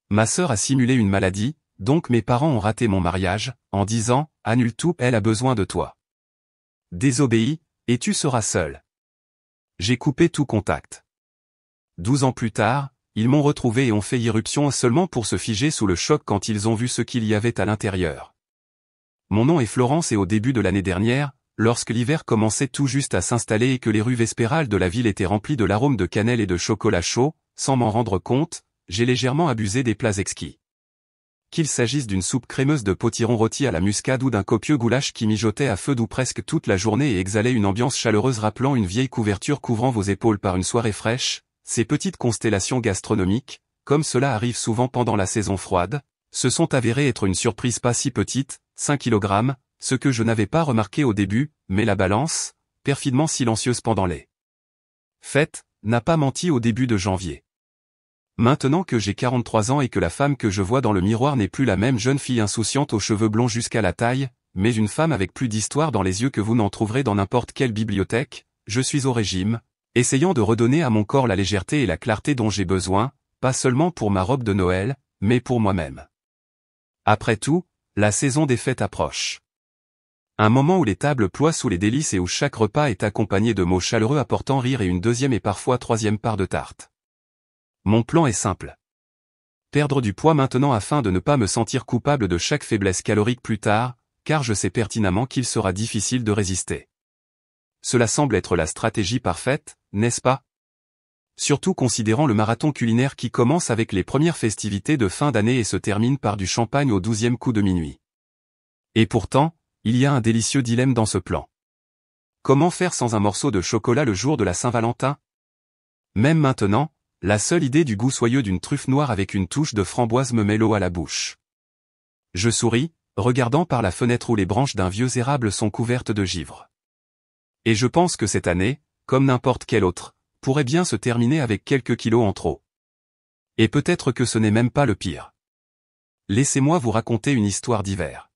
Ma sœur a simulé une maladie, donc mes parents ont raté mon mariage, en disant « Annule tout, elle a besoin de toi. » Désobéis, et tu seras seul. J'ai coupé tout contact. 12 ans plus tard, ils m'ont retrouvé et ont fait irruption seulement pour se figer sous le choc quand ils ont vu ce qu'il y avait à l'intérieur. Mon nom est Florence et au début de l'année dernière, lorsque l'hiver commençait tout juste à s'installer et que les rues vespérales de la ville étaient remplies de l'arôme de cannelle et de chocolat chaud, sans m'en rendre compte, j'ai légèrement abusé des plats exquis. Qu'il s'agisse d'une soupe crémeuse de potiron rôti à la muscade ou d'un copieux goulash qui mijotait à feu doux presque toute la journée et exhalait une ambiance chaleureuse rappelant une vieille couverture couvrant vos épaules par une soirée fraîche, ces petites constellations gastronomiques, comme cela arrive souvent pendant la saison froide, se sont avérées être une surprise pas si petite, 5 kg, ce que je n'avais pas remarqué au début, mais la balance, perfidement silencieuse pendant les fêtes, n'a pas menti au début de janvier. Maintenant que j'ai 43 ans et que la femme que je vois dans le miroir n'est plus la même jeune fille insouciante aux cheveux blonds jusqu'à la taille, mais une femme avec plus d'histoire dans les yeux que vous n'en trouverez dans n'importe quelle bibliothèque, je suis au régime, essayant de redonner à mon corps la légèreté et la clarté dont j'ai besoin, pas seulement pour ma robe de Noël, mais pour moi-même. Après tout, la saison des fêtes approche. Un moment où les tables ploient sous les délices et où chaque repas est accompagné de mots chaleureux apportant rire et une deuxième et parfois troisième part de tarte. Mon plan est simple. Perdre du poids maintenant afin de ne pas me sentir coupable de chaque faiblesse calorique plus tard, car je sais pertinemment qu'il sera difficile de résister. Cela semble être la stratégie parfaite, n'est-ce pas? Surtout considérant le marathon culinaire qui commence avec les premières festivités de fin d'année et se termine par du champagne au 12e coup de minuit. Et pourtant, il y a un délicieux dilemme dans ce plan. Comment faire sans un morceau de chocolat le jour de la Saint-Valentin? Même maintenant, la seule idée du goût soyeux d'une truffe noire avec une touche de framboise me met l'eau à la bouche. Je souris, regardant par la fenêtre où les branches d'un vieux érable sont couvertes de givre. Et je pense que cette année, comme n'importe quelle autre, pourrait bien se terminer avec quelques kilos en trop. Et peut-être que ce n'est même pas le pire. Laissez-moi vous raconter une histoire d'hiver.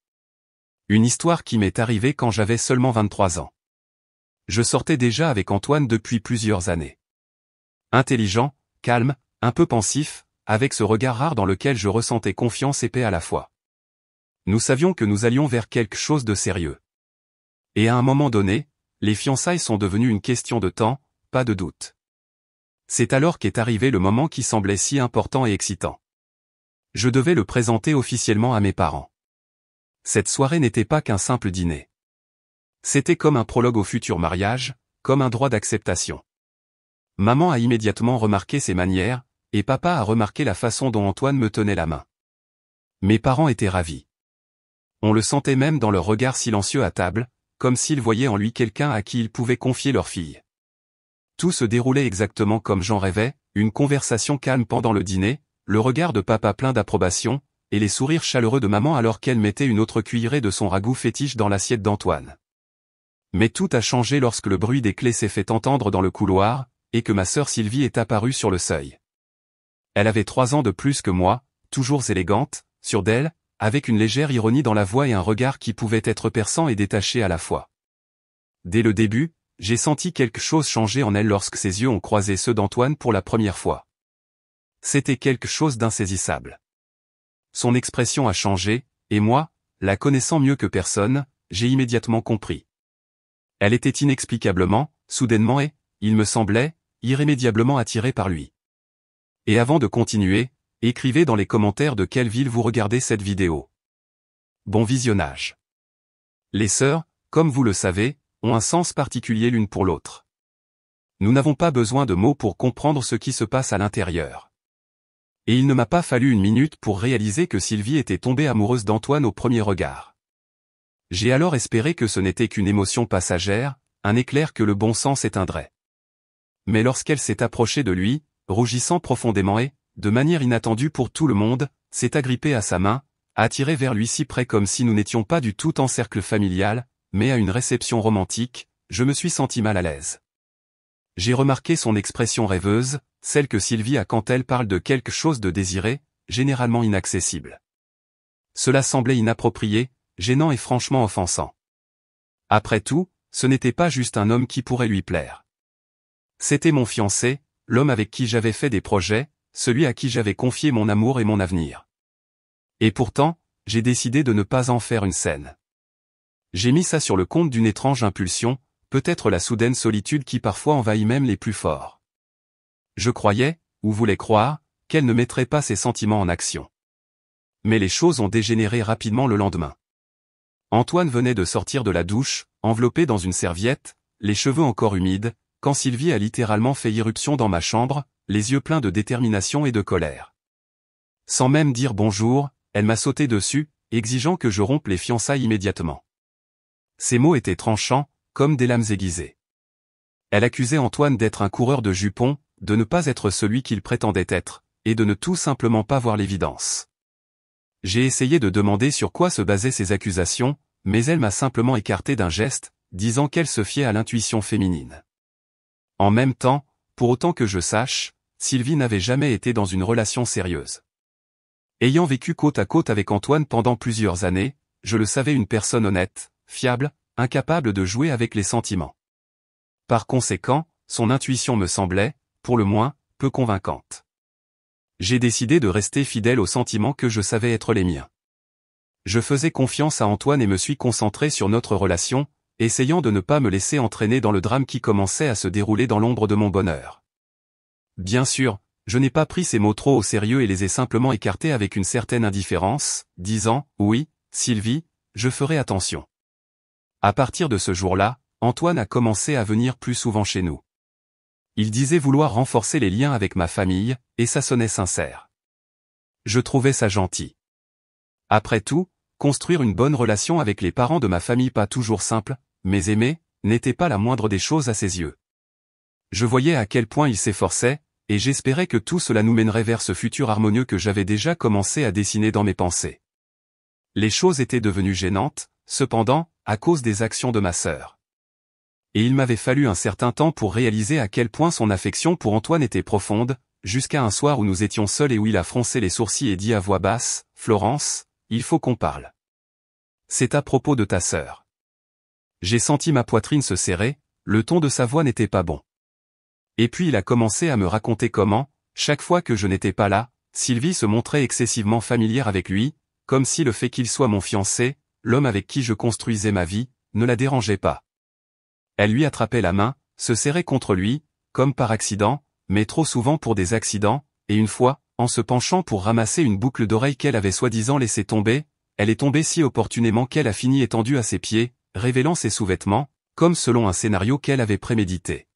Une histoire qui m'est arrivée quand j'avais seulement 23 ans. Je sortais déjà avec Antoine depuis plusieurs années. Intelligent, calme, un peu pensif, avec ce regard rare dans lequel je ressentais confiance et paix à la fois. Nous savions que nous allions vers quelque chose de sérieux. Et à un moment donné, les fiançailles sont devenues une question de temps, pas de doute. C'est alors qu'est arrivé le moment qui semblait si important et excitant. Je devais le présenter officiellement à mes parents. Cette soirée n'était pas qu'un simple dîner. C'était comme un prologue au futur mariage, comme un droit d'acceptation. Maman a immédiatement remarqué ses manières, et papa a remarqué la façon dont Antoine me tenait la main. Mes parents étaient ravis. On le sentait même dans leur regard silencieux à table, comme s'ils voyaient en lui quelqu'un à qui ils pouvaient confier leur fille. Tout se déroulait exactement comme j'en rêvais, une conversation calme pendant le dîner, le regard de papa plein d'approbation, et les sourires chaleureux de maman alors qu'elle mettait une autre cuillerée de son ragoût fétiche dans l'assiette d'Antoine. Mais tout a changé lorsque le bruit des clés s'est fait entendre dans le couloir, et que ma sœur Sylvie est apparue sur le seuil. Elle avait 3 ans de plus que moi, toujours élégante, sûre d'elle, avec une légère ironie dans la voix et un regard qui pouvait être perçant et détaché à la fois. Dès le début, j'ai senti quelque chose changer en elle lorsque ses yeux ont croisé ceux d'Antoine pour la première fois. C'était quelque chose d'insaisissable. Son expression a changé, et moi, la connaissant mieux que personne, j'ai immédiatement compris. Elle était inexplicablement, soudainement et, il me semblait, irrémédiablement attirée par lui. Et avant de continuer, écrivez dans les commentaires de quelle ville vous regardez cette vidéo. Bon visionnage. Les sœurs, comme vous le savez, ont un sens particulier l'une pour l'autre. Nous n'avons pas besoin de mots pour comprendre ce qui se passe à l'intérieur. Et il ne m'a pas fallu une minute pour réaliser que Sylvie était tombée amoureuse d'Antoine au premier regard. J'ai alors espéré que ce n'était qu'une émotion passagère, un éclair que le bon sens éteindrait. Mais lorsqu'elle s'est approchée de lui, rougissant profondément et, de manière inattendue pour tout le monde, s'est agrippée à sa main, attirée vers lui si près comme si nous n'étions pas du tout en cercle familial, mais à une réception romantique, je me suis senti mal à l'aise. J'ai remarqué son expression rêveuse, celle que Sylvie a quand elle parle de quelque chose de désiré, généralement inaccessible. Cela semblait inapproprié, gênant et franchement offensant. Après tout, ce n'était pas juste un homme qui pourrait lui plaire. C'était mon fiancé, l'homme avec qui j'avais fait des projets, celui à qui j'avais confié mon amour et mon avenir. Et pourtant, j'ai décidé de ne pas en faire une scène. J'ai mis ça sur le compte d'une étrange impulsion, peut-être la soudaine solitude qui parfois envahit même les plus forts. Je croyais, ou voulais croire, qu'elle ne mettrait pas ses sentiments en action. Mais les choses ont dégénéré rapidement le lendemain. Antoine venait de sortir de la douche, enveloppé dans une serviette, les cheveux encore humides, quand Sylvie a littéralement fait irruption dans ma chambre, les yeux pleins de détermination et de colère. Sans même dire bonjour, elle m'a sauté dessus, exigeant que je rompe les fiançailles immédiatement. Ses mots étaient tranchants, comme des lames aiguisées. Elle accusait Antoine d'être un coureur de jupons, de ne pas être celui qu'il prétendait être, et de ne tout simplement pas voir l'évidence. J'ai essayé de demander sur quoi se basaient ces accusations, mais elle m'a simplement écarté d'un geste, disant qu'elle se fiait à l'intuition féminine. En même temps, pour autant que je sache, Sylvie n'avait jamais été dans une relation sérieuse. Ayant vécu côte à côte avec Antoine pendant plusieurs années, je le savais une personne honnête, fiable, incapable de jouer avec les sentiments. Par conséquent, son intuition me semblait, pour le moins, peu convaincante. J'ai décidé de rester fidèle aux sentiments que je savais être les miens. Je faisais confiance à Antoine et me suis concentré sur notre relation, essayant de ne pas me laisser entraîner dans le drame qui commençait à se dérouler dans l'ombre de mon bonheur. Bien sûr, je n'ai pas pris ces mots trop au sérieux et les ai simplement écartés avec une certaine indifférence, disant « Oui, Sylvie, je ferai attention ». À partir de ce jour-là, Antoine a commencé à venir plus souvent chez nous. Il disait vouloir renforcer les liens avec ma famille, et ça sonnait sincère. Je trouvais ça gentil. Après tout, construire une bonne relation avec les parents de ma famille pas toujours simple, mais aimés, n'était pas la moindre des choses à ses yeux. Je voyais à quel point il s'efforçait, et j'espérais que tout cela nous mènerait vers ce futur harmonieux que j'avais déjà commencé à dessiner dans mes pensées. Les choses étaient devenues gênantes, cependant, à cause des actions de ma sœur. Et il m'avait fallu un certain temps pour réaliser à quel point son affection pour Antoine était profonde, jusqu'à un soir où nous étions seuls et où il a froncé les sourcils et dit à voix basse, « Florence, il faut qu'on parle. C'est à propos de ta sœur. » J'ai senti ma poitrine se serrer, le ton de sa voix n'était pas bon. Et puis il a commencé à me raconter comment, chaque fois que je n'étais pas là, Sylvie se montrait excessivement familière avec lui, comme si le fait qu'il soit mon fiancé, l'homme avec qui je construisais ma vie, ne la dérangeait pas. Elle lui attrapait la main, se serrait contre lui, comme par accident, mais trop souvent pour des accidents, et une fois, en se penchant pour ramasser une boucle d'oreille qu'elle avait soi-disant laissé tomber, elle est tombée si opportunément qu'elle a fini étendue à ses pieds, révélant ses sous-vêtements, comme selon un scénario qu'elle avait prémédité.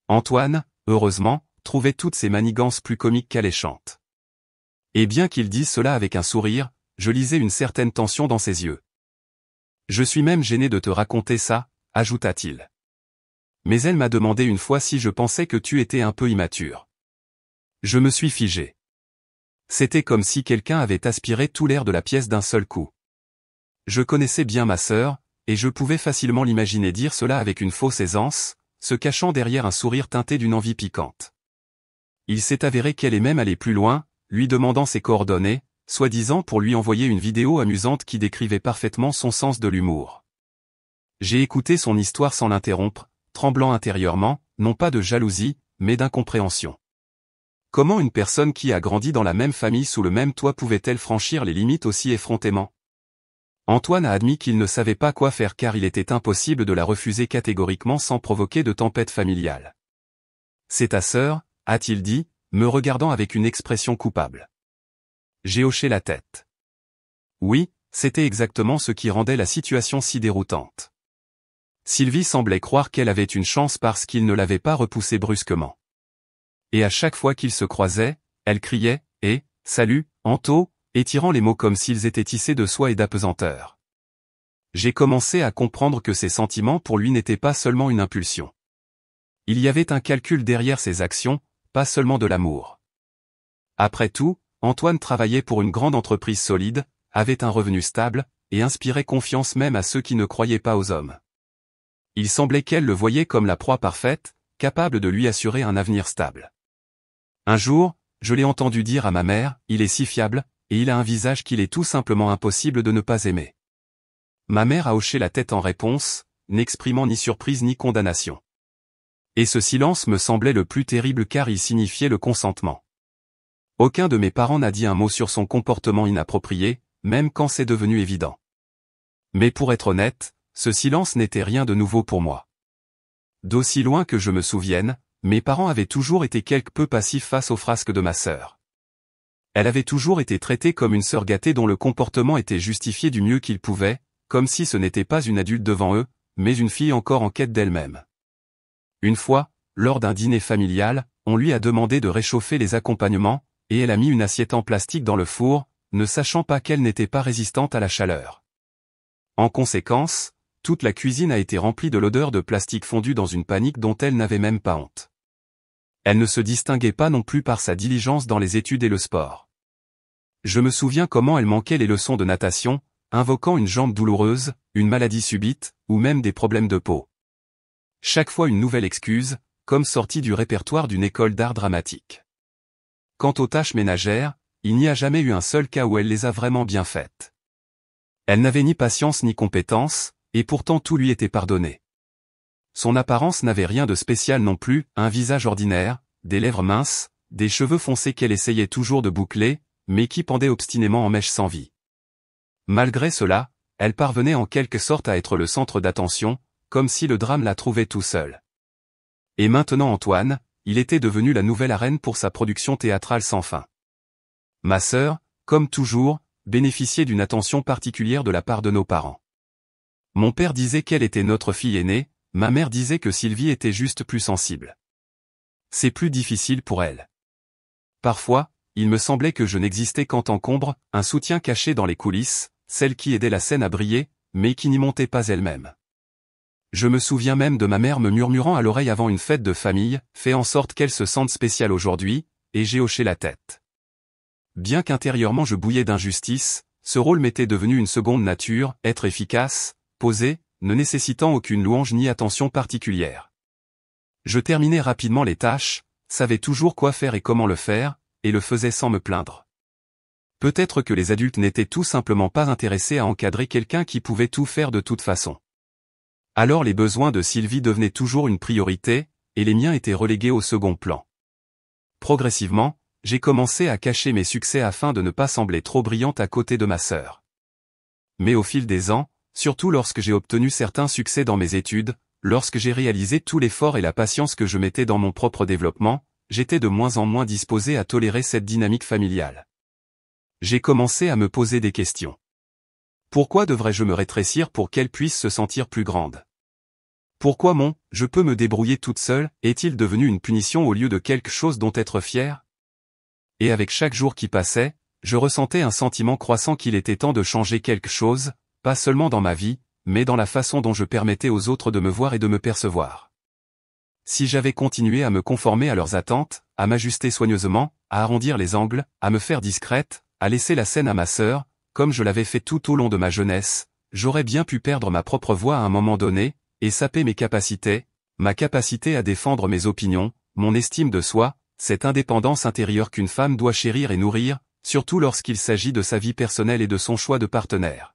Antoine, heureusement, trouvait toutes ces manigances plus comiques qu'alléchantes. Et bien qu'il dise cela avec un sourire, je lisais une certaine tension dans ses yeux. « Je suis même gêné de te raconter ça », ajouta-t-il. Mais elle m'a demandé une fois si je pensais que tu étais un peu immature. Je me suis figé. C'était comme si quelqu'un avait aspiré tout l'air de la pièce d'un seul coup. Je connaissais bien ma sœur, et je pouvais facilement l'imaginer dire cela avec une fausse aisance, se cachant derrière un sourire teinté d'une envie piquante. Il s'est avéré qu'elle est même allée plus loin, lui demandant ses coordonnées, soi-disant pour lui envoyer une vidéo amusante qui décrivait parfaitement son sens de l'humour. J'ai écouté son histoire sans l'interrompre, tremblant intérieurement, non pas de jalousie, mais d'incompréhension. Comment une personne qui a grandi dans la même famille sous le même toit pouvait-elle franchir les limites aussi effrontément ? Antoine a admis qu'il ne savait pas quoi faire car il était impossible de la refuser catégoriquement sans provoquer de tempête familiale. « C'est ta sœur ?» a-t-il dit, me regardant avec une expression coupable. J'ai hoché la tête. Oui, c'était exactement ce qui rendait la situation si déroutante. Sylvie semblait croire qu'elle avait une chance parce qu'il ne l'avait pas repoussée brusquement. Et à chaque fois qu'ils se croisaient, elle criait « Eh, salut, Anto !» étirant les mots comme s'ils étaient tissés de soie et d'apesanteur. J'ai commencé à comprendre que ses sentiments pour lui n'étaient pas seulement une impulsion. Il y avait un calcul derrière ses actions, pas seulement de l'amour. Après tout, Antoine travaillait pour une grande entreprise solide, avait un revenu stable, et inspirait confiance même à ceux qui ne croyaient pas aux hommes. Il semblait qu'elle le voyait comme la proie parfaite, capable de lui assurer un avenir stable. Un jour, je l'ai entendu dire à ma mère, « Il est si fiable, et il a un visage qu'il est tout simplement impossible de ne pas aimer. » Ma mère a hoché la tête en réponse, n'exprimant ni surprise ni condamnation. Et ce silence me semblait le plus terrible car il signifiait le consentement. Aucun de mes parents n'a dit un mot sur son comportement inapproprié, même quand c'est devenu évident. Mais pour être honnête, ce silence n'était rien de nouveau pour moi. D'aussi loin que je me souvienne, mes parents avaient toujours été quelque peu passifs face aux frasques de ma sœur. Elle avait toujours été traitée comme une sœur gâtée dont le comportement était justifié du mieux qu'il pouvait, comme si ce n'était pas une adulte devant eux, mais une fille encore en quête d'elle-même. Une fois, lors d'un dîner familial, on lui a demandé de réchauffer les accompagnements, et elle a mis une assiette en plastique dans le four, ne sachant pas qu'elle n'était pas résistante à la chaleur. En conséquence, toute la cuisine a été remplie de l'odeur de plastique fondu dans une panique dont elle n'avait même pas honte. Elle ne se distinguait pas non plus par sa diligence dans les études et le sport. Je me souviens comment elle manquait les leçons de natation, invoquant une jambe douloureuse, une maladie subite, ou même des problèmes de peau. Chaque fois une nouvelle excuse, comme sortie du répertoire d'une école d'art dramatique. Quant aux tâches ménagères, il n'y a jamais eu un seul cas où elle les a vraiment bien faites. Elle n'avait ni patience ni compétence, et pourtant tout lui était pardonné. Son apparence n'avait rien de spécial non plus, un visage ordinaire, des lèvres minces, des cheveux foncés qu'elle essayait toujours de boucler, mais qui pendaient obstinément en mèches sans vie. Malgré cela, elle parvenait en quelque sorte à être le centre d'attention, comme si le drame la trouvait tout seul. Et maintenant Antoine, il était devenu la nouvelle arène pour sa production théâtrale sans fin. Ma sœur, comme toujours, bénéficiait d'une attention particulière de la part de nos parents. Mon père disait qu'elle était notre fille aînée, ma mère disait que Sylvie était juste plus sensible. C'est plus difficile pour elle. Parfois, il me semblait que je n'existais qu'en tant qu'ombre, un soutien caché dans les coulisses, celle qui aidait la scène à briller, mais qui n'y montait pas elle-même. Je me souviens même de ma mère me murmurant à l'oreille avant une fête de famille, « Fais en sorte qu'elle se sente spéciale aujourd'hui », et j'ai hoché la tête. Bien qu'intérieurement je bouillais d'injustice, ce rôle m'était devenu une seconde nature, être efficace, posé, ne nécessitant aucune louange ni attention particulière. Je terminais rapidement les tâches, savais toujours quoi faire et comment le faire, et le faisais sans me plaindre. Peut-être que les adultes n'étaient tout simplement pas intéressés à encadrer quelqu'un qui pouvait tout faire de toute façon. Alors les besoins de Sylvie devenaient toujours une priorité, et les miens étaient relégués au second plan. Progressivement, j'ai commencé à cacher mes succès afin de ne pas sembler trop brillante à côté de ma sœur. Mais au fil des ans, surtout lorsque j'ai obtenu certains succès dans mes études, lorsque j'ai réalisé tout l'effort et la patience que je mettais dans mon propre développement, j'étais de moins en moins disposé à tolérer cette dynamique familiale. J'ai commencé à me poser des questions. Pourquoi devrais-je me rétrécir pour qu'elle puisse se sentir plus grande? Pourquoi mon « je peux me débrouiller toute seule » est-il devenu une punition au lieu de quelque chose dont être fier? Et avec chaque jour qui passait, je ressentais un sentiment croissant qu'il était temps de changer quelque chose, pas seulement dans ma vie, mais dans la façon dont je permettais aux autres de me voir et de me percevoir. Si j'avais continué à me conformer à leurs attentes, à m'ajuster soigneusement, à arrondir les angles, à me faire discrète, à laisser la scène à ma sœur, comme je l'avais fait tout au long de ma jeunesse, j'aurais bien pu perdre ma propre voix à un moment donné, et saper mes capacités, ma capacité à défendre mes opinions, mon estime de soi, cette indépendance intérieure qu'une femme doit chérir et nourrir, surtout lorsqu'il s'agit de sa vie personnelle et de son choix de partenaire.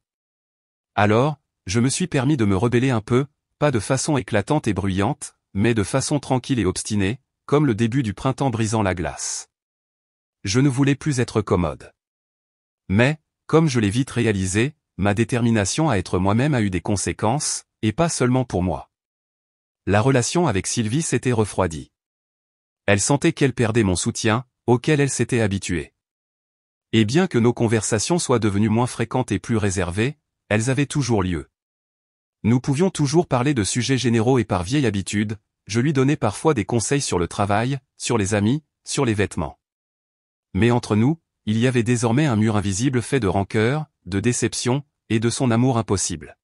Alors, je me suis permis de me rebeller un peu, pas de façon éclatante et bruyante, mais de façon tranquille et obstinée, comme le début du printemps brisant la glace. Je ne voulais plus être commode. Mais, comme je l'ai vite réalisé, ma détermination à être moi-même a eu des conséquences, et pas seulement pour moi. La relation avec Sylvie s'était refroidie. Elle sentait qu'elle perdait mon soutien, auquel elle s'était habituée. Et bien que nos conversations soient devenues moins fréquentes et plus réservées, elles avaient toujours lieu. Nous pouvions toujours parler de sujets généraux et par vieille habitude, je lui donnais parfois des conseils sur le travail, sur les amis, sur les vêtements. Mais entre nous, il y avait désormais un mur invisible fait de rancœur, de déception, et de son amour impossible.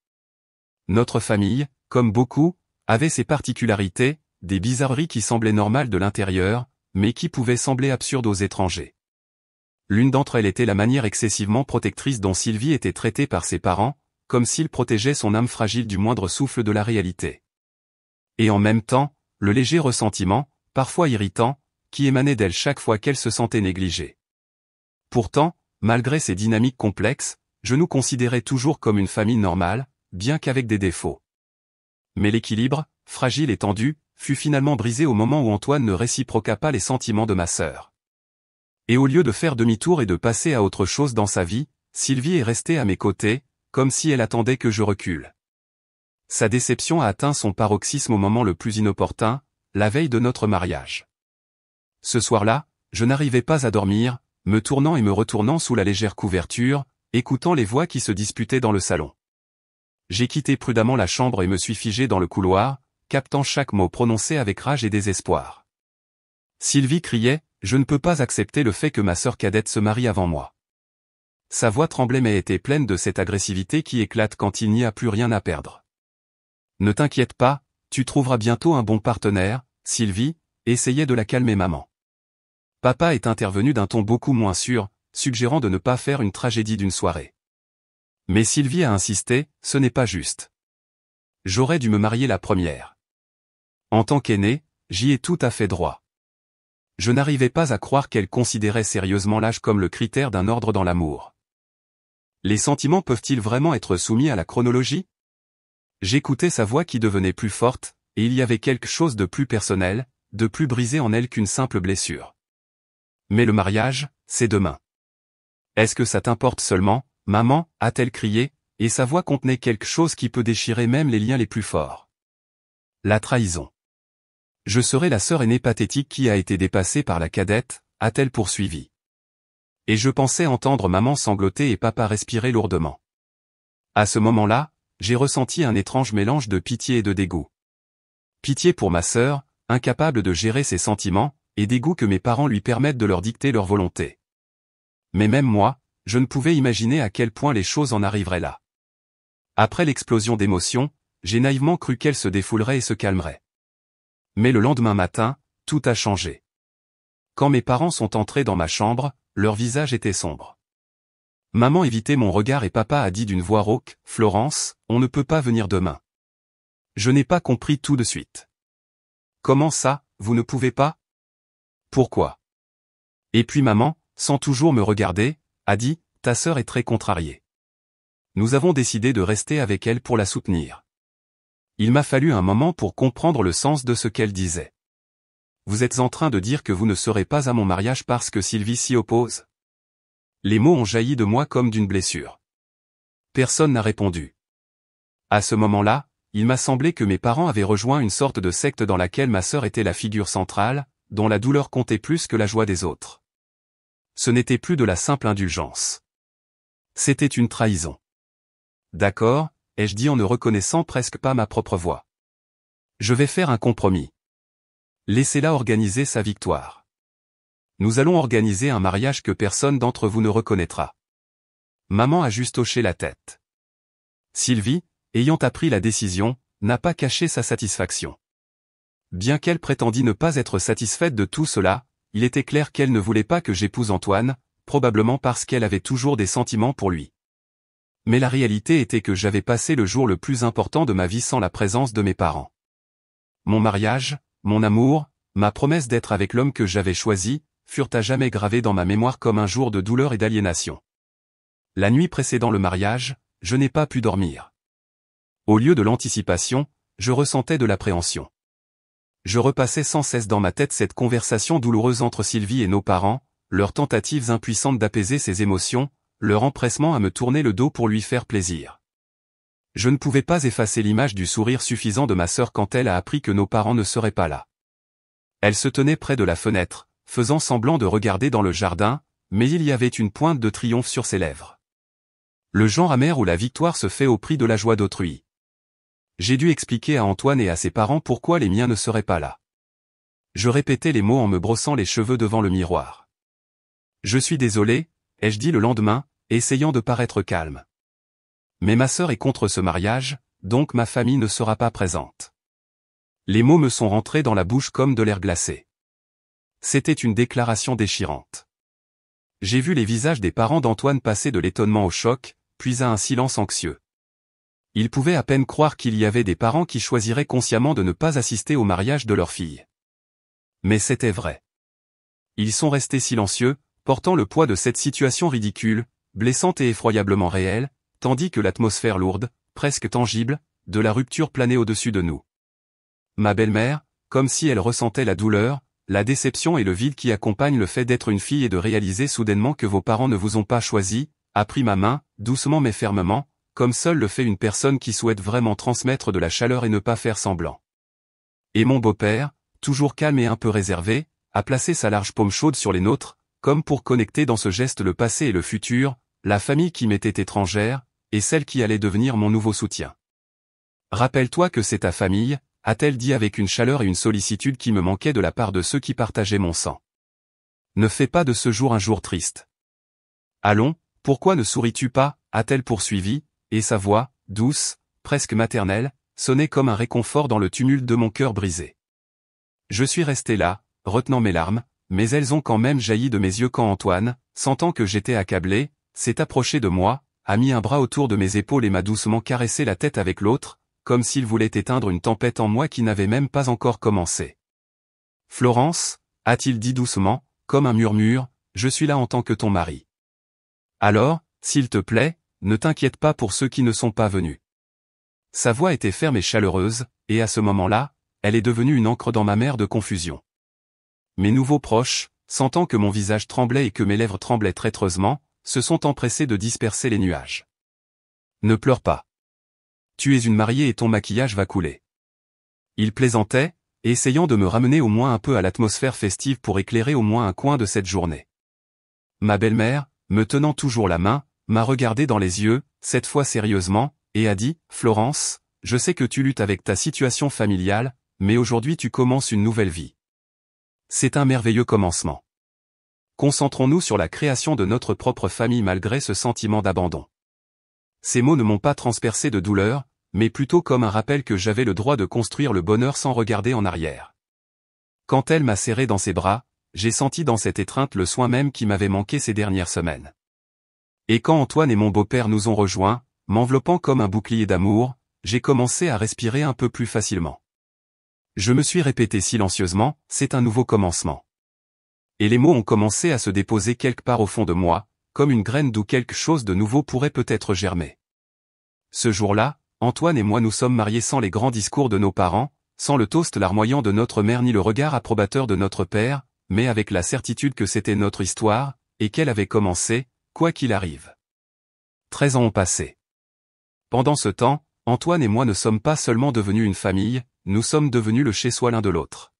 Notre famille, comme beaucoup, avait ses particularités, des bizarreries qui semblaient normales de l'intérieur, mais qui pouvaient sembler absurdes aux étrangers. L'une d'entre elles était la manière excessivement protectrice dont Sylvie était traitée par ses parents, comme s'il protégeait son âme fragile du moindre souffle de la réalité. Et en même temps, le léger ressentiment, parfois irritant, qui émanait d'elle chaque fois qu'elle se sentait négligée. Pourtant, malgré ces dynamiques complexes, je nous considérais toujours comme une famille normale, bien qu'avec des défauts. Mais l'équilibre, fragile et tendu, fut finalement brisé au moment où Antoine ne réciproqua pas les sentiments de ma sœur. Et au lieu de faire demi-tour et de passer à autre chose dans sa vie, Sylvie est restée à mes côtés, comme si elle attendait que je recule. Sa déception a atteint son paroxysme au moment le plus inopportun, la veille de notre mariage. Ce soir-là, je n'arrivais pas à dormir, me tournant et me retournant sous la légère couverture, écoutant les voix qui se disputaient dans le salon. J'ai quitté prudemment la chambre et me suis figé dans le couloir, captant chaque mot prononcé avec rage et désespoir. Sylvie criait, « Je ne peux pas accepter le fait que ma sœur cadette se marie avant moi. » Sa voix tremblait mais était pleine de cette agressivité qui éclate quand il n'y a plus rien à perdre. « Ne t'inquiète pas, tu trouveras bientôt un bon partenaire, Sylvie, » essayait de la calmer maman. Papa est intervenu d'un ton beaucoup moins sûr, suggérant de ne pas faire une tragédie d'une soirée. Mais Sylvie a insisté, « Ce n'est pas juste. J'aurais dû me marier la première. » En tant qu'aîné, j'y ai tout à fait droit. Je n'arrivais pas à croire qu'elle considérait sérieusement l'âge comme le critère d'un ordre dans l'amour. Les sentiments peuvent-ils vraiment être soumis à la chronologie? J'écoutais sa voix qui devenait plus forte, et il y avait quelque chose de plus personnel, de plus brisé en elle qu'une simple blessure. Mais le mariage, c'est demain. Est-ce que ça t'importe seulement, maman, a-t-elle crié, et sa voix contenait quelque chose qui peut déchirer même les liens les plus forts. La trahison. Je serai la sœur aînée pathétique qui a été dépassée par la cadette, a-t-elle poursuivi. Et je pensais entendre maman sangloter et papa respirer lourdement. À ce moment-là, j'ai ressenti un étrange mélange de pitié et de dégoût. Pitié pour ma sœur, incapable de gérer ses sentiments, et dégoût que mes parents lui permettent de leur dicter leur volonté. Mais même moi, je ne pouvais imaginer à quel point les choses en arriveraient là. Après l'explosion d'émotions, j'ai naïvement cru qu'elle se défoulerait et se calmerait. Mais le lendemain matin, tout a changé. Quand mes parents sont entrés dans ma chambre, leur visage était sombre. Maman évitait mon regard et papa a dit d'une voix rauque, « Florence, on ne peut pas venir demain. » Je n'ai pas compris tout de suite. « Comment ça, vous ne pouvez pas? Pourquoi? » Et puis maman, sans toujours me regarder, a dit, « Ta sœur est très contrariée. Nous avons décidé de rester avec elle pour la soutenir. » Il m'a fallu un moment pour comprendre le sens de ce qu'elle disait. « Vous êtes en train de dire que vous ne serez pas à mon mariage parce que Sylvie s'y oppose? » Les mots ont jailli de moi comme d'une blessure. Personne n'a répondu. À ce moment-là, il m'a semblé que mes parents avaient rejoint une sorte de secte dans laquelle ma sœur était la figure centrale, dont la douleur comptait plus que la joie des autres. Ce n'était plus de la simple indulgence. C'était une trahison. D'accord, ai-je dit en ne reconnaissant presque pas ma propre voix. Je vais faire un compromis. Laissez-la organiser sa victoire. Nous allons organiser un mariage que personne d'entre vous ne reconnaîtra. Maman a juste hoché la tête. Sylvie, ayant appris la décision, n'a pas caché sa satisfaction. Bien qu'elle prétendît ne pas être satisfaite de tout cela, il était clair qu'elle ne voulait pas que j'épouse Antoine, probablement parce qu'elle avait toujours des sentiments pour lui. Mais la réalité était que j'avais passé le jour le plus important de ma vie sans la présence de mes parents. Mon mariage, mon amour, ma promesse d'être avec l'homme que j'avais choisi, furent à jamais gravés dans ma mémoire comme un jour de douleur et d'aliénation. La nuit précédant le mariage, je n'ai pas pu dormir. Au lieu de l'anticipation, je ressentais de l'appréhension. Je repassais sans cesse dans ma tête cette conversation douloureuse entre Sylvie et nos parents, leurs tentatives impuissantes d'apaiser ses émotions, leur empressement à me tourner le dos pour lui faire plaisir. Je ne pouvais pas effacer l'image du sourire suffisant de ma sœur quand elle a appris que nos parents ne seraient pas là. Elle se tenait près de la fenêtre, faisant semblant de regarder dans le jardin, mais il y avait une pointe de triomphe sur ses lèvres. Le genre amer où la victoire se fait au prix de la joie d'autrui. J'ai dû expliquer à Antoine et à ses parents pourquoi les miens ne seraient pas là. Je répétais les mots en me brossant les cheveux devant le miroir. Je suis désolé, ai-je dit le lendemain, essayant de paraître calme. Mais ma sœur est contre ce mariage, donc ma famille ne sera pas présente. Les mots me sont rentrés dans la bouche comme de l'air glacé. C'était une déclaration déchirante. J'ai vu les visages des parents d'Antoine passer de l'étonnement au choc, puis à un silence anxieux. Ils pouvaient à peine croire qu'il y avait des parents qui choisiraient consciemment de ne pas assister au mariage de leur fille. Mais c'était vrai. Ils sont restés silencieux, portant le poids de cette situation ridicule, blessante et effroyablement réelle, tandis que l'atmosphère lourde, presque tangible, de la rupture planait au-dessus de nous. Ma belle-mère, comme si elle ressentait la douleur, la déception et le vide qui accompagnent le fait d'être une fille et de réaliser soudainement que vos parents ne vous ont pas choisi, a pris ma main, doucement mais fermement, comme seul le fait une personne qui souhaite vraiment transmettre de la chaleur et ne pas faire semblant. Et mon beau-père, toujours calme et un peu réservé, a placé sa large paume chaude sur les nôtres, comme pour connecter dans ce geste le passé et le futur, la famille qui m'était étrangère, et celle qui allait devenir mon nouveau soutien. Rappelle-toi que c'est ta famille, a-t-elle dit avec une chaleur et une sollicitude qui me manquaient de la part de ceux qui partageaient mon sang. Ne fais pas de ce jour un jour triste. Allons, pourquoi ne souris-tu pas, a-t-elle poursuivi, et sa voix, douce, presque maternelle, sonnait comme un réconfort dans le tumulte de mon cœur brisé. Je suis resté là, retenant mes larmes, mais elles ont quand même jailli de mes yeux quand Antoine, sentant que j'étais accablé, s'est approché de moi, a mis un bras autour de mes épaules et m'a doucement caressé la tête avec l'autre, comme s'il voulait éteindre une tempête en moi qui n'avait même pas encore commencé. « Florence » a-t-il dit doucement, comme un murmure, « je suis là en tant que ton mari. Alors, s'il te plaît, ne t'inquiète pas pour ceux qui ne sont pas venus. » Sa voix était ferme et chaleureuse, et à ce moment-là, elle est devenue une encre dans ma mer de confusion. Mes nouveaux proches, sentant que mon visage tremblait et que mes lèvres tremblaient traîtreusement, se sont empressés de disperser les nuages. « Ne pleure pas. Tu es une mariée et ton maquillage va couler. » Il plaisantait, essayant de me ramener au moins un peu à l'atmosphère festive pour éclairer au moins un coin de cette journée. Ma belle-mère, me tenant toujours la main, m'a regardé dans les yeux, cette fois sérieusement, et a dit « Florence, je sais que tu luttes avec ta situation familiale, mais aujourd'hui tu commences une nouvelle vie. C'est un merveilleux commencement. Concentrons-nous sur la création de notre propre famille malgré ce sentiment d'abandon. » Ces mots ne m'ont pas transpercé de douleur, mais plutôt comme un rappel que j'avais le droit de construire le bonheur sans regarder en arrière. Quand elle m'a serré dans ses bras, j'ai senti dans cette étreinte le soin même qui m'avait manqué ces dernières semaines. Et quand Antoine et mon beau-père nous ont rejoints, m'enveloppant comme un bouclier d'amour, j'ai commencé à respirer un peu plus facilement. Je me suis répété silencieusement, c'est un nouveau commencement. Et les mots ont commencé à se déposer quelque part au fond de moi, comme une graine d'où quelque chose de nouveau pourrait peut-être germer. Ce jour-là, Antoine et moi nous sommes mariés sans les grands discours de nos parents, sans le toast larmoyant de notre mère ni le regard approbateur de notre père, mais avec la certitude que c'était notre histoire, et qu'elle avait commencé, quoi qu'il arrive. 13 ans ont passé. Pendant ce temps, Antoine et moi ne sommes pas seulement devenus une famille, nous sommes devenus le chez-soi l'un de l'autre.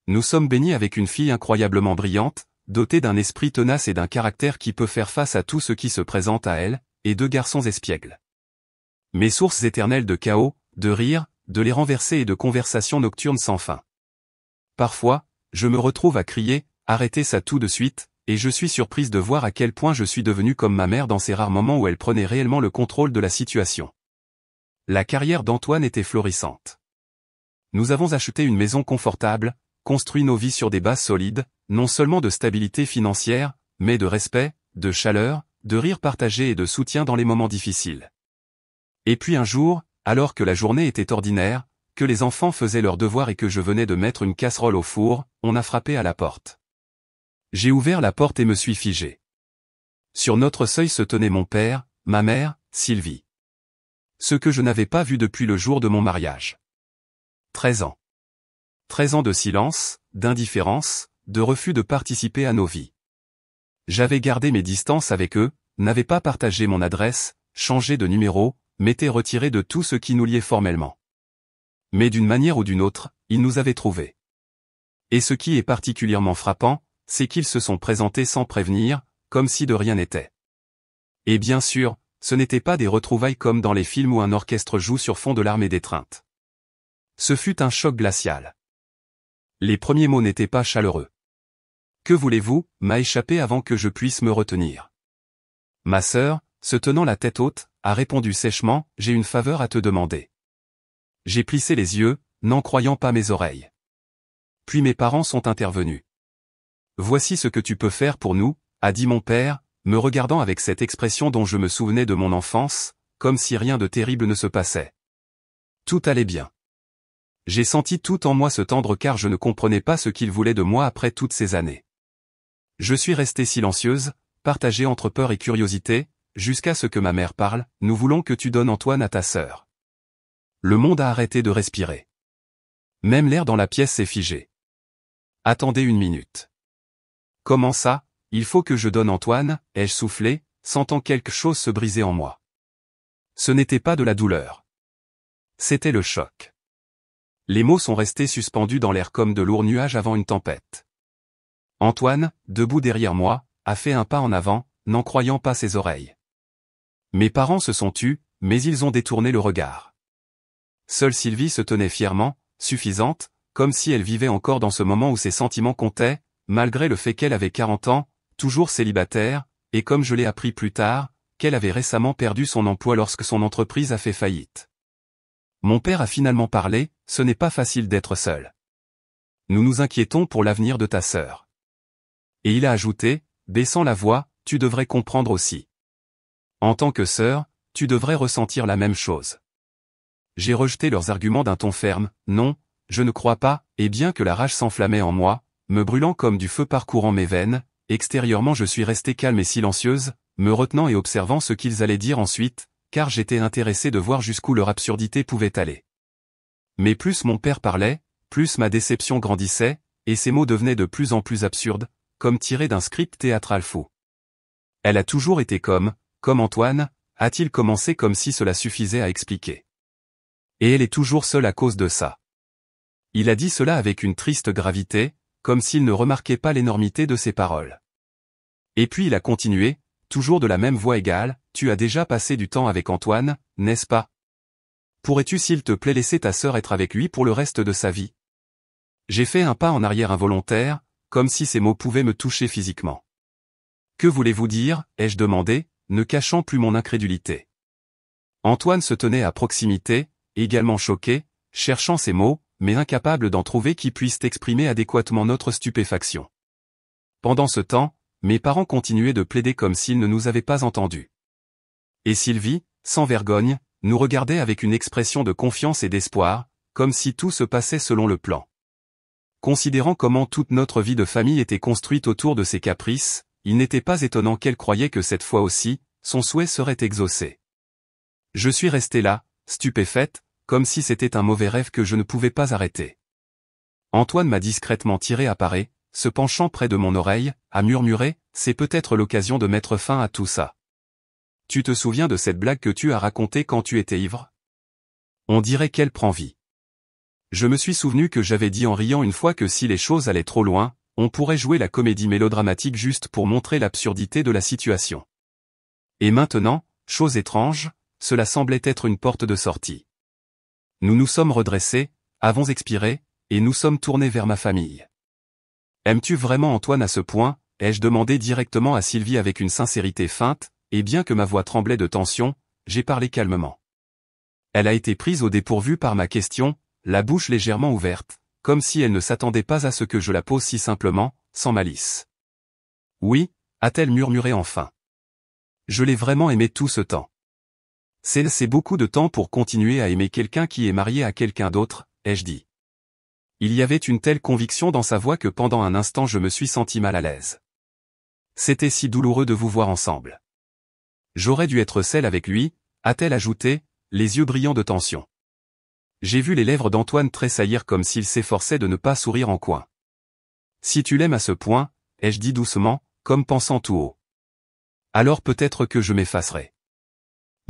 Nous sommes bénis avec une fille incroyablement brillante, dotée d'un esprit tenace et d'un caractère qui peut faire face à tout ce qui se présente à elle, et 2 garçons espiègles. Mes sources éternelles de chaos, de rire, de les renverser et de conversations nocturnes sans fin. Parfois, je me retrouve à crier, arrêtez ça tout de suite, et je suis surprise de voir à quel point je suis devenu comme ma mère dans ces rares moments où elle prenait réellement le contrôle de la situation. La carrière d'Antoine était florissante. Nous avons acheté une maison confortable, construit nos vies sur des bases solides, non seulement de stabilité financière, mais de respect, de chaleur, de rire partagé et de soutien dans les moments difficiles. Et puis un jour, alors que la journée était ordinaire, que les enfants faisaient leurs devoirs et que je venais de mettre une casserole au four, on a frappé à la porte. J'ai ouvert la porte et me suis figé. Sur notre seuil se tenait mon père, ma mère, Sylvie. Ce que je n'avais pas vu depuis le jour de mon mariage. 13 ans. 13 ans de silence, d'indifférence, de refus de participer à nos vies. J'avais gardé mes distances avec eux, n'avais pas partagé mon adresse, changé de numéro, m'étais retiré de tout ce qui nous liait formellement. Mais d'une manière ou d'une autre, ils nous avaient trouvés. Et ce qui est particulièrement frappant, c'est qu'ils se sont présentés sans prévenir, comme si de rien n'était. Et bien sûr, ce n'étaient pas des retrouvailles comme dans les films où un orchestre joue sur fond de larmes et d'étreinte. Ce fut un choc glacial. Les premiers mots n'étaient pas chaleureux. « Que voulez-vous » m'a échappé avant que je puisse me retenir. Ma sœur, se tenant la tête haute, a répondu sèchement, « J'ai une faveur à te demander. » J'ai plissé les yeux, n'en croyant pas mes oreilles. Puis mes parents sont intervenus. « Voici ce que tu peux faire pour nous » a dit mon père, me regardant avec cette expression dont je me souvenais de mon enfance, comme si rien de terrible ne se passait. Tout allait bien. J'ai senti tout en moi se tendre car je ne comprenais pas ce qu'il voulait de moi après toutes ces années. Je suis restée silencieuse, partagée entre peur et curiosité, jusqu'à ce que ma mère parle, « Nous voulons que tu donnes Antoine à ta sœur. » Le monde a arrêté de respirer. Même l'air dans la pièce s'est figé. Attendez une minute. Comment ça, il faut que je donne Antoine, ai-je soufflé, sentant quelque chose se briser en moi. Ce n'était pas de la douleur. C'était le choc. Les mots sont restés suspendus dans l'air comme de lourds nuages avant une tempête. Antoine, debout derrière moi, a fait un pas en avant, n'en croyant pas ses oreilles. Mes parents se sont tus, mais ils ont détourné le regard. Seule Sylvie se tenait fièrement, suffisante, comme si elle vivait encore dans ce moment où ses sentiments comptaient, malgré le fait qu'elle avait 40 ans, toujours célibataire, et comme je l'ai appris plus tard, qu'elle avait récemment perdu son emploi lorsque son entreprise a fait faillite. Mon père a finalement parlé, ce n'est pas facile d'être seul. Nous nous inquiétons pour l'avenir de ta sœur. Et il a ajouté, baissant la voix, tu devrais comprendre aussi. En tant que sœur, tu devrais ressentir la même chose. J'ai rejeté leurs arguments d'un ton ferme, non, je ne crois pas, et bien que la rage s'enflammait en moi, me brûlant comme du feu parcourant mes veines, extérieurement je suis restée calme et silencieuse, me retenant et observant ce qu'ils allaient dire ensuite, car j'étais intéressé de voir jusqu'où leur absurdité pouvait aller. Mais plus mon père parlait, plus ma déception grandissait, et ses mots devenaient de plus en plus absurdes, comme tirés d'un script théâtral fou. Elle a toujours été comme Antoine, a-t-il commencé comme si cela suffisait à expliquer. Et elle est toujours seule à cause de ça. Il a dit cela avec une triste gravité, comme s'il ne remarquait pas l'énormité de ses paroles. Et puis il a continué, toujours de la même voix égale, tu as déjà passé du temps avec Antoine, n'est-ce pas? Pourrais-tu s'il te plaît laisser ta sœur être avec lui pour le reste de sa vie? J'ai fait un pas en arrière involontaire, comme si ces mots pouvaient me toucher physiquement. Que voulez-vous dire, ai-je demandé, ne cachant plus mon incrédulité. Antoine se tenait à proximité, également choqué, cherchant ses mots, mais incapable d'en trouver qui puissent exprimer adéquatement notre stupéfaction. Pendant ce temps, mes parents continuaient de plaider comme s'ils ne nous avaient pas entendus. Et Sylvie, sans vergogne, nous regardait avec une expression de confiance et d'espoir, comme si tout se passait selon le plan. Considérant comment toute notre vie de famille était construite autour de ses caprices, il n'était pas étonnant qu'elle croyait que cette fois aussi, son souhait serait exaucé. Je suis restée là, stupéfaite, comme si c'était un mauvais rêve que je ne pouvais pas arrêter. Antoine m'a discrètement tiré à paré, se penchant près de mon oreille, a murmuré, c'est peut-être l'occasion de mettre fin à tout ça. Tu te souviens de cette blague que tu as racontée quand tu étais ivre? On dirait qu'elle prend vie. Je me suis souvenu que j'avais dit en riant une fois que si les choses allaient trop loin, on pourrait jouer la comédie mélodramatique juste pour montrer l'absurdité de la situation. Et maintenant, chose étrange, cela semblait être une porte de sortie. Nous nous sommes redressés, avons expiré, et nous sommes tournés vers ma famille. Aimes-tu vraiment Antoine à ce point, ai-je demandé directement à Sylvie avec une sincérité feinte, et bien que ma voix tremblait de tension, j'ai parlé calmement. Elle a été prise au dépourvu par ma question, la bouche légèrement ouverte, comme si elle ne s'attendait pas à ce que je la pose si simplement, sans malice. Oui, a-t-elle murmuré enfin. Je l'ai vraiment aimé tout ce temps. C'est beaucoup de temps pour continuer à aimer quelqu'un qui est marié à quelqu'un d'autre, ai-je dit. Il y avait une telle conviction dans sa voix que pendant un instant je me suis senti mal à l'aise. C'était si douloureux de vous voir ensemble. J'aurais dû être celle avec lui, a-t-elle ajouté, les yeux brillants de tension. J'ai vu les lèvres d'Antoine tressaillir comme s'il s'efforçait de ne pas sourire en coin. Si tu l'aimes à ce point, ai-je dit doucement, comme pensant tout haut. Alors peut-être que je m'effacerai.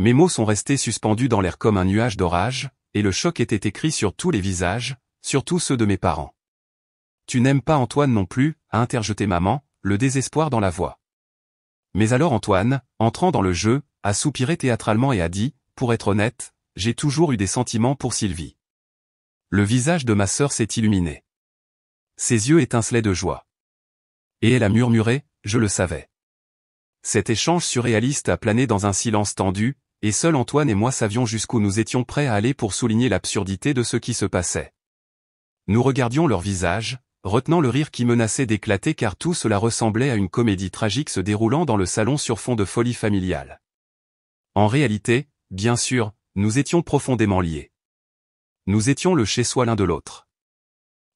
Mes mots sont restés suspendus dans l'air comme un nuage d'orage, et le choc était écrit sur tous les visages, surtout ceux de mes parents. Tu n'aimes pas Antoine non plus, a interjeté maman, le désespoir dans la voix. Mais alors Antoine, entrant dans le jeu, a soupiré théâtralement et a dit, pour être honnête, j'ai toujours eu des sentiments pour Sylvie. Le visage de ma sœur s'est illuminé. Ses yeux étincelaient de joie. Et elle a murmuré, je le savais. Cet échange surréaliste a plané dans un silence tendu, et seul Antoine et moi savions jusqu'où nous étions prêts à aller pour souligner l'absurdité de ce qui se passait. Nous regardions leurs visages, retenant le rire qui menaçait d'éclater car tout cela ressemblait à une comédie tragique se déroulant dans le salon sur fond de folie familiale. En réalité, bien sûr, nous étions profondément liés. Nous étions le chez-soi l'un de l'autre.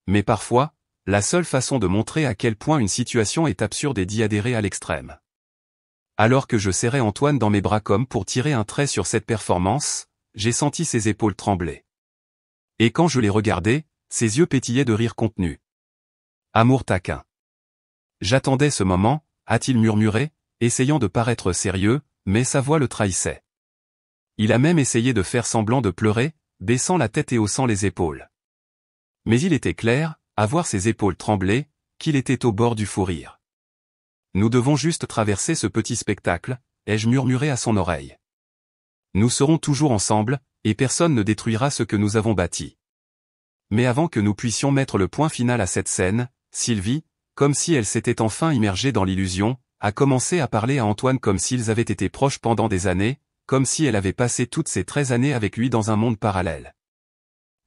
Mais parfois, la seule façon de montrer à quel point une situation est absurde est d'y adhérer à l'extrême. Alors que je serrais Antoine dans mes bras comme pour tirer un trait sur cette performance, j'ai senti ses épaules trembler. Et quand je l'ai regardé, ses yeux pétillaient de rire contenu. Amour taquin. J'attendais ce moment, a-t-il murmuré, essayant de paraître sérieux, mais sa voix le trahissait. Il a même essayé de faire semblant de pleurer, baissant la tête et haussant les épaules. Mais il était clair, à voir ses épaules trembler, qu'il était au bord du fou rire. Nous devons juste traverser ce petit spectacle, ai-je murmuré à son oreille. Nous serons toujours ensemble, et personne ne détruira ce que nous avons bâti. Mais avant que nous puissions mettre le point final à cette scène, Sylvie, comme si elle s'était enfin immergée dans l'illusion, a commencé à parler à Antoine comme s'ils avaient été proches pendant des années, comme si elle avait passé toutes ces 13 années avec lui dans un monde parallèle.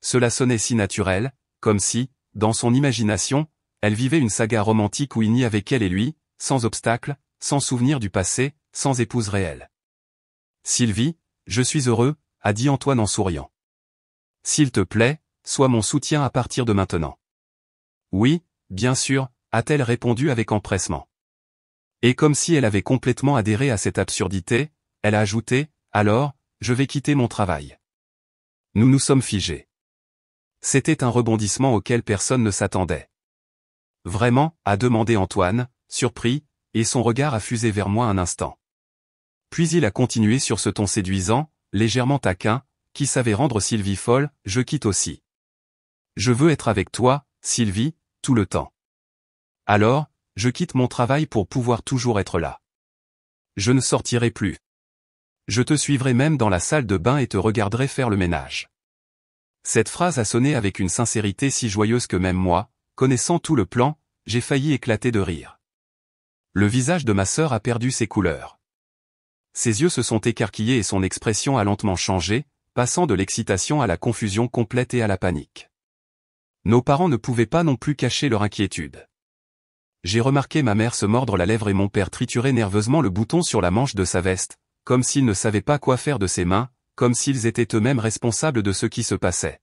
Cela sonnait si naturel, comme si, dans son imagination, elle vivait une saga romantique où il n'y avait qu'elle et lui, sans obstacle, sans souvenir du passé, sans épouse réelle. Sylvie, je suis heureux, a dit Antoine en souriant. S'il te plaît, sois mon soutien à partir de maintenant. Oui, bien sûr, a-t-elle répondu avec empressement. Et comme si elle avait complètement adhéré à cette absurdité, elle a ajouté, alors, je vais quitter mon travail. Nous nous sommes figés. C'était un rebondissement auquel personne ne s'attendait. Vraiment, a demandé Antoine, surpris, et son regard a fusé vers moi un instant. Puis il a continué sur ce ton séduisant, légèrement taquin, qui savait rendre Sylvie folle, je quitte aussi. Je veux être avec toi, Sylvie, tout le temps. Alors, je quitte mon travail pour pouvoir toujours être là. Je ne sortirai plus. Je te suivrai même dans la salle de bain et te regarderai faire le ménage. Cette phrase a sonné avec une sincérité si joyeuse que même moi, connaissant tout le plan, j'ai failli éclater de rire. Le visage de ma sœur a perdu ses couleurs. Ses yeux se sont écarquillés et son expression a lentement changé, passant de l'excitation à la confusion complète et à la panique. Nos parents ne pouvaient pas non plus cacher leur inquiétude. J'ai remarqué ma mère se mordre la lèvre et mon père triturer nerveusement le bouton sur la manche de sa veste, comme s'ils ne savaient pas quoi faire de ses mains, comme s'ils étaient eux-mêmes responsables de ce qui se passait.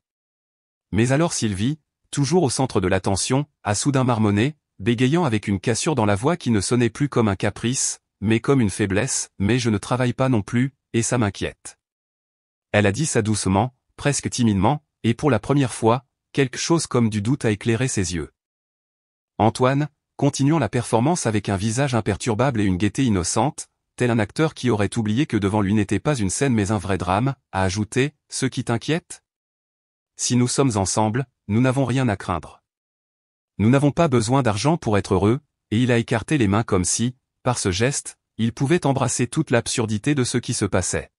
Mais alors Sylvie, toujours au centre de l'attention, a soudain marmonné, bégayant avec une cassure dans la voix qui ne sonnait plus comme un caprice, mais comme une faiblesse, mais je ne travaille pas non plus, et ça m'inquiète. Elle a dit ça doucement, presque timidement, et pour la première fois, quelque chose comme du doute a éclairé ses yeux. Antoine, continuant la performance avec un visage imperturbable et une gaieté innocente, tel un acteur qui aurait oublié que devant lui n'était pas une scène mais un vrai drame, a ajouté, « Ce qui t'inquiète ? Si nous sommes ensemble, nous n'avons rien à craindre. Nous n'avons pas besoin d'argent pour être heureux, » et il a écarté les mains comme si, par ce geste, il pouvait embrasser toute l'absurdité de ce qui se passait.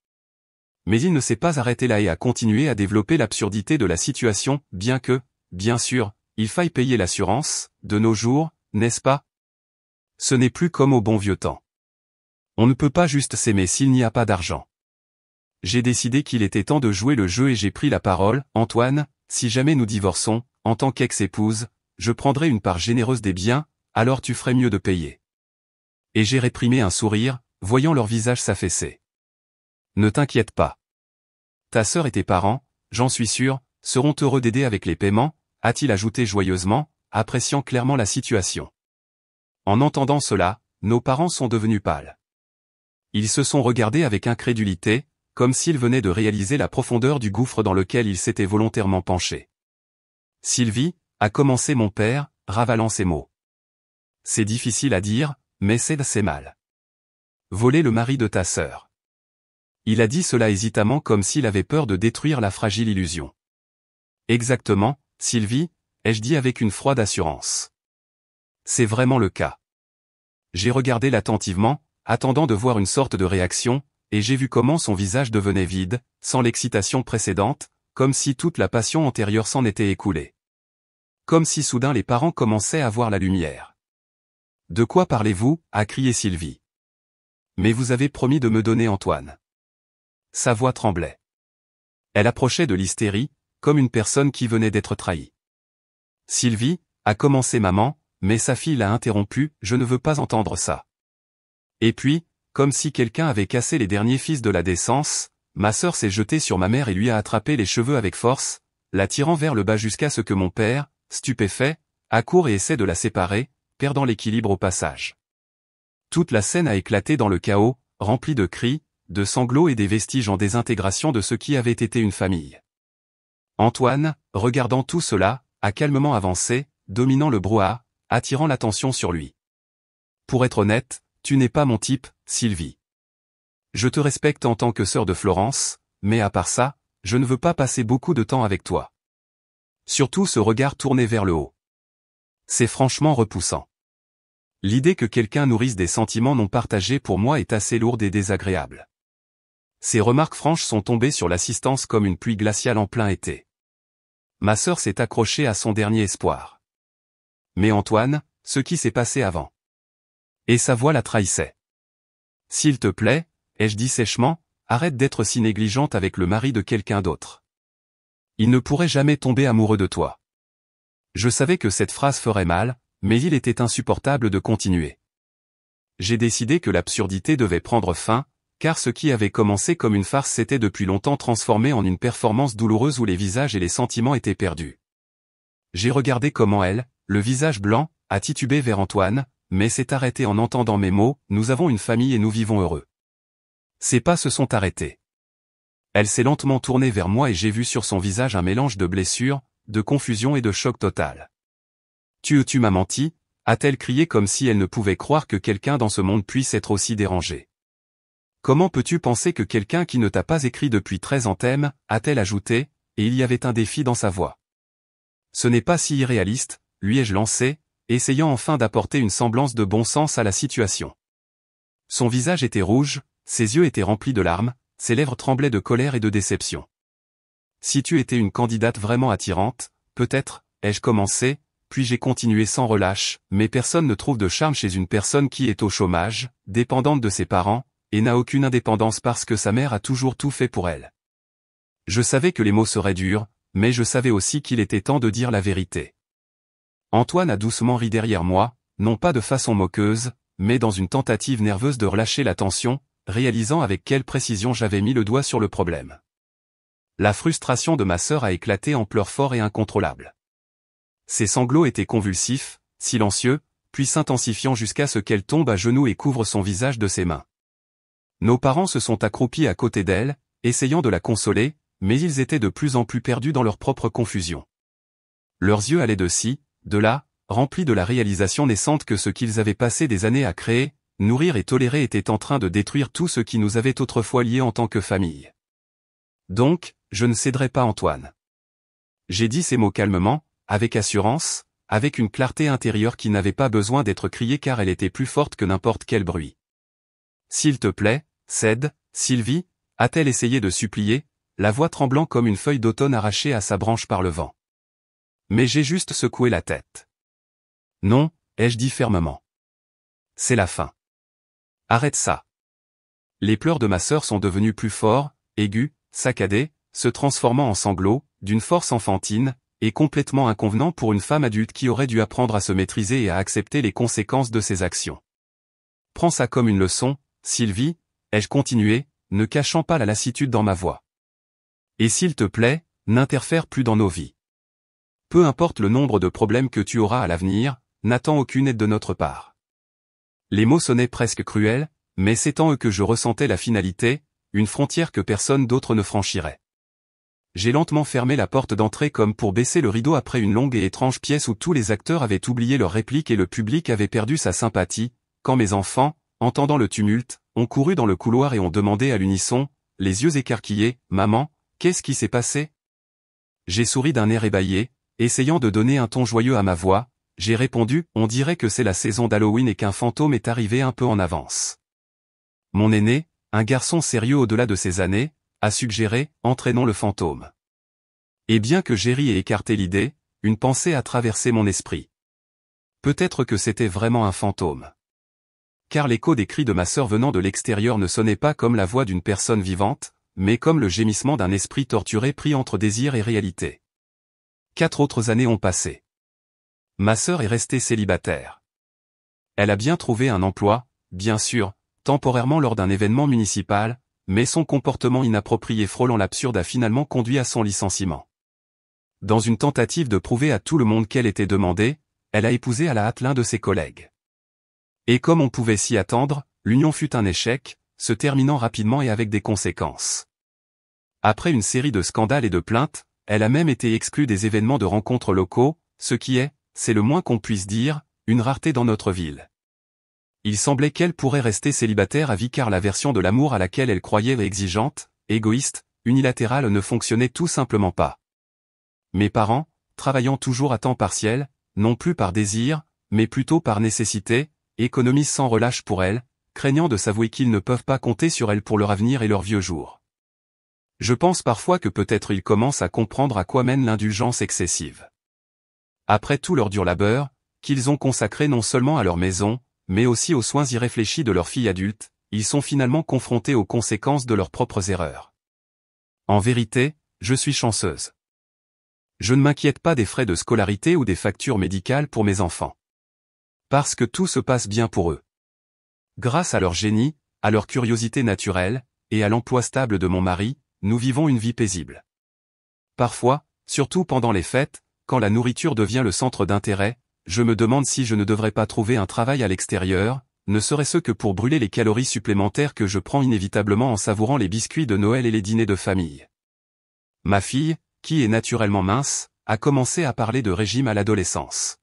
Mais il ne s'est pas arrêté là et a continué à développer l'absurdité de la situation, bien que, bien sûr, il faille payer l'assurance, de nos jours, n'est-ce pas? Ce n'est plus comme au bon vieux temps. On ne peut pas juste s'aimer s'il n'y a pas d'argent. J'ai décidé qu'il était temps de jouer le jeu et j'ai pris la parole, Antoine, si jamais nous divorçons, en tant qu'ex-épouse, je prendrai une part généreuse des biens, alors tu ferais mieux de payer. Et j'ai réprimé un sourire, voyant leur visage s'affaisser. Ne t'inquiète pas. Ta sœur et tes parents, j'en suis sûr, seront heureux d'aider avec les paiements, a-t-il ajouté joyeusement, appréciant clairement la situation. En entendant cela, nos parents sont devenus pâles. Ils se sont regardés avec incrédulité, comme s'ils venaient de réaliser la profondeur du gouffre dans lequel ils s'étaient volontairement penchés. Sylvie, a commencé mon père, ravalant ces mots. C'est difficile à dire, mais c'est assez mal. Voler le mari de ta sœur. Il a dit cela hésitamment comme s'il avait peur de détruire la fragile illusion. Exactement, Sylvie, ai-je dit avec une froide assurance. C'est vraiment le cas. J'ai regardé l'attentivement, attendant de voir une sorte de réaction, et j'ai vu comment son visage devenait vide, sans l'excitation précédente, comme si toute la passion antérieure s'en était écoulée. Comme si soudain les parents commençaient à voir la lumière. « De quoi parlez-vous » a crié Sylvie. « Mais vous avez promis de me donner Antoine. » Sa voix tremblait. Elle approchait de l'hystérie, comme une personne qui venait d'être trahie. Sylvie, a commencé maman, mais sa fille l'a interrompu, je ne veux pas entendre ça. Et puis, comme si quelqu'un avait cassé les derniers fils de la décence, ma sœur s'est jetée sur ma mère et lui a attrapé les cheveux avec force, la tirant vers le bas jusqu'à ce que mon père, stupéfait, accourt et essaie de la séparer, perdant l'équilibre au passage. Toute la scène a éclaté dans le chaos, rempli de cris, de sanglots et des vestiges en désintégration de ce qui avait été une famille. Antoine, regardant tout cela, a calmement avancé, dominant le brouhaha, attirant l'attention sur lui. Pour être honnête, tu n'es pas mon type, Sylvie. Je te respecte en tant que sœur de Florence, mais à part ça, je ne veux pas passer beaucoup de temps avec toi. Surtout ce regard tourné vers le haut. C'est franchement repoussant. L'idée que quelqu'un nourrisse des sentiments non partagés pour moi est assez lourde et désagréable. Ces remarques franches sont tombées sur l'assistance comme une pluie glaciale en plein été. Ma sœur s'est accrochée à son dernier espoir. Mais Antoine, ce qui s'est passé avant. Et sa voix la trahissait. S'il te plaît, ai-je dit sèchement, arrête d'être si négligente avec le mari de quelqu'un d'autre. Il ne pourrait jamais tomber amoureux de toi. Je savais que cette phrase ferait mal, mais il était insupportable de continuer. J'ai décidé que l'absurdité devait prendre fin, car ce qui avait commencé comme une farce s'était depuis longtemps transformé en une performance douloureuse où les visages et les sentiments étaient perdus. J'ai regardé comment elle, le visage blanc, a titubé vers Antoine, mais s'est arrêtée en entendant mes mots, nous avons une famille et nous vivons heureux. Ses pas se sont arrêtés. Elle s'est lentement tournée vers moi et j'ai vu sur son visage un mélange de blessure, de confusion et de choc total. Tu m'as menti, a-t-elle crié comme si elle ne pouvait croire que quelqu'un dans ce monde puisse être aussi dérangé. Comment peux-tu penser que quelqu'un qui ne t'a pas écrit depuis 13 ans t'aime, a-t-elle ajouté, et il y avait un défi dans sa voix. Ce n'est pas si irréaliste, lui ai-je lancé, essayant enfin d'apporter une semblance de bon sens à la situation. Son visage était rouge, ses yeux étaient remplis de larmes, ses lèvres tremblaient de colère et de déception. Si tu étais une candidate vraiment attirante, peut-être, ai-je commencé, puis j'ai continué sans relâche, mais personne ne trouve de charme chez une personne qui est au chômage, dépendante de ses parents, et n'a aucune indépendance parce que sa mère a toujours tout fait pour elle. Je savais que les mots seraient durs, mais je savais aussi qu'il était temps de dire la vérité. Antoine a doucement ri derrière moi, non pas de façon moqueuse, mais dans une tentative nerveuse de relâcher la tension, réalisant avec quelle précision j'avais mis le doigt sur le problème. La frustration de ma sœur a éclaté en pleurs forts et incontrôlables. Ses sanglots étaient convulsifs, silencieux, puis s'intensifiant jusqu'à ce qu'elle tombe à genoux et couvre son visage de ses mains. Nos parents se sont accroupis à côté d'elle, essayant de la consoler, mais ils étaient de plus en plus perdus dans leur propre confusion. Leurs yeux allaient de ci, de là, remplis de la réalisation naissante que ce qu'ils avaient passé des années à créer, nourrir et tolérer était en train de détruire tout ce qui nous avait autrefois liés en tant que famille. Donc, je ne céderai pas Antoine. J'ai dit ces mots calmement, avec assurance, avec une clarté intérieure qui n'avait pas besoin d'être criée car elle était plus forte que n'importe quel bruit. S'il te plaît, cède, Sylvie, a-t-elle essayé de supplier, la voix tremblant comme une feuille d'automne arrachée à sa branche par le vent. Mais j'ai juste secoué la tête. Non, ai-je dit fermement. C'est la fin. Arrête ça. Les pleurs de ma sœur sont devenus plus forts, aigus, saccadés, se transformant en sanglots, d'une force enfantine, et complètement inconvenant pour une femme adulte qui aurait dû apprendre à se maîtriser et à accepter les conséquences de ses actions. Prends ça comme une leçon, Sylvie, ai-je continué, ne cachant pas la lassitude dans ma voix. Et s'il te plaît, n'interfère plus dans nos vies. Peu importe le nombre de problèmes que tu auras à l'avenir, n'attends aucune aide de notre part. Les mots sonnaient presque cruels, mais c'est en eux que je ressentais la finalité, une frontière que personne d'autre ne franchirait. J'ai lentement fermé la porte d'entrée comme pour baisser le rideau après une longue et étrange pièce où tous les acteurs avaient oublié leurs répliques et le public avait perdu sa sympathie, quand mes enfants, entendant le tumulte, ont couru dans le couloir et ont demandé à l'unisson, les yeux écarquillés, « Maman, qu'est-ce qui s'est passé ?» J'ai souri d'un air ébahi, essayant de donner un ton joyeux à ma voix, j'ai répondu, on dirait que c'est la saison d'Halloween et qu'un fantôme est arrivé un peu en avance. Mon aîné, un garçon sérieux au-delà de ses années, a suggéré, entraînons le fantôme. Et bien que j'ai ri et écarté l'idée, une pensée a traversé mon esprit. Peut-être que c'était vraiment un fantôme. Car l'écho des cris de ma sœur venant de l'extérieur ne sonnait pas comme la voix d'une personne vivante, mais comme le gémissement d'un esprit torturé pris entre désir et réalité. 4 autres années ont passé. Ma sœur est restée célibataire. Elle a bien trouvé un emploi, bien sûr, temporairement lors d'un événement municipal, mais son comportement inapproprié frôlant l'absurde a finalement conduit à son licenciement. Dans une tentative de prouver à tout le monde qu'elle était demandée, elle a épousé à la hâte l'un de ses collègues. Et comme on pouvait s'y attendre, l'union fut un échec, se terminant rapidement et avec des conséquences. Après une série de scandales et de plaintes, elle a même été exclue des événements de rencontres locaux, ce qui est, c'est le moins qu'on puisse dire, une rareté dans notre ville. Il semblait qu'elle pourrait rester célibataire à vie car la version de l'amour à laquelle elle croyait exigeante, égoïste, unilatérale ne fonctionnait tout simplement pas. Mes parents, travaillant toujours à temps partiel, non plus par désir, mais plutôt par nécessité, économisent sans relâche pour elle, craignant de s'avouer qu'ils ne peuvent pas compter sur elle pour leur avenir et leurs vieux jours. Je pense parfois que peut-être ils commencent à comprendre à quoi mène l'indulgence excessive. Après tout leur dur labeur, qu'ils ont consacré non seulement à leur maison, mais aussi aux soins irréfléchis de leur fille adulte, ils sont finalement confrontés aux conséquences de leurs propres erreurs. En vérité, je suis chanceuse. Je ne m'inquiète pas des frais de scolarité ou des factures médicales pour mes enfants. Parce que tout se passe bien pour eux. Grâce à leur génie, à leur curiosité naturelle, et à l'emploi stable de mon mari, nous vivons une vie paisible. Parfois, surtout pendant les fêtes, quand la nourriture devient le centre d'intérêt, je me demande si je ne devrais pas trouver un travail à l'extérieur, ne serait-ce que pour brûler les calories supplémentaires que je prends inévitablement en savourant les biscuits de Noël et les dîners de famille. Ma fille, qui est naturellement mince, a commencé à parler de régime à l'adolescence.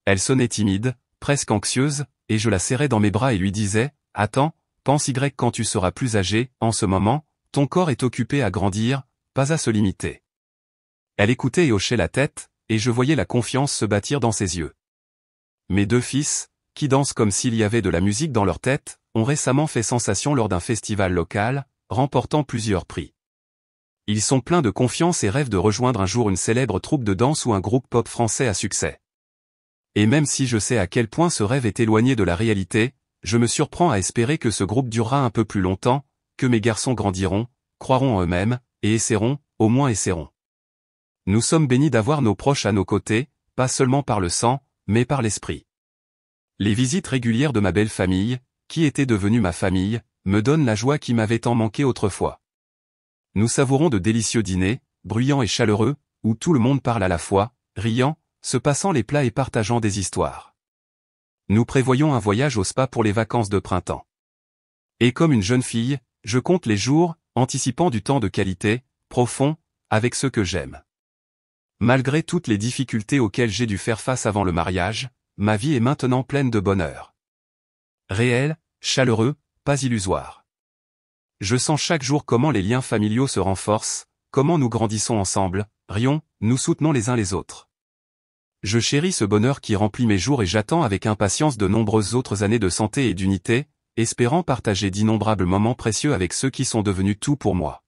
Elle sonnait timide, presque anxieuse, et je la serrais dans mes bras et lui disais, « Attends, pense Y quand tu seras plus âgé, en ce moment, ton corps est occupé à grandir, pas à se limiter. » Elle écoutait et hochait la tête, et je voyais la confiance se bâtir dans ses yeux. Mes deux fils, qui dansent comme s'il y avait de la musique dans leur tête, ont récemment fait sensation lors d'un festival local, remportant plusieurs prix. Ils sont pleins de confiance et rêvent de rejoindre un jour une célèbre troupe de danse ou un groupe pop français à succès. Et même si je sais à quel point ce rêve est éloigné de la réalité, je me surprends à espérer que ce groupe durera un peu plus longtemps, que mes garçons grandiront, croiront en eux-mêmes, et essaieront, au moins essaieront. Nous sommes bénis d'avoir nos proches à nos côtés, pas seulement par le sang, mais par l'esprit. Les visites régulières de ma belle famille, qui était devenue ma famille, me donnent la joie qui m'avait tant manqué autrefois. Nous savourons de délicieux dîners, bruyants et chaleureux, où tout le monde parle à la fois, riant, se passant les plats et partageant des histoires. Nous prévoyons un voyage au spa pour les vacances de printemps. Et comme une jeune fille, je compte les jours, anticipant du temps de qualité, profond, avec ceux que j'aime. Malgré toutes les difficultés auxquelles j'ai dû faire face avant le mariage, ma vie est maintenant pleine de bonheur. Réel, chaleureux, pas illusoire. Je sens chaque jour comment les liens familiaux se renforcent, comment nous grandissons ensemble, rions, nous soutenons les uns les autres. Je chéris ce bonheur qui remplit mes jours et j'attends avec impatience de nombreuses autres années de santé et d'unité, espérant partager d'innombrables moments précieux avec ceux qui sont devenus tout pour moi.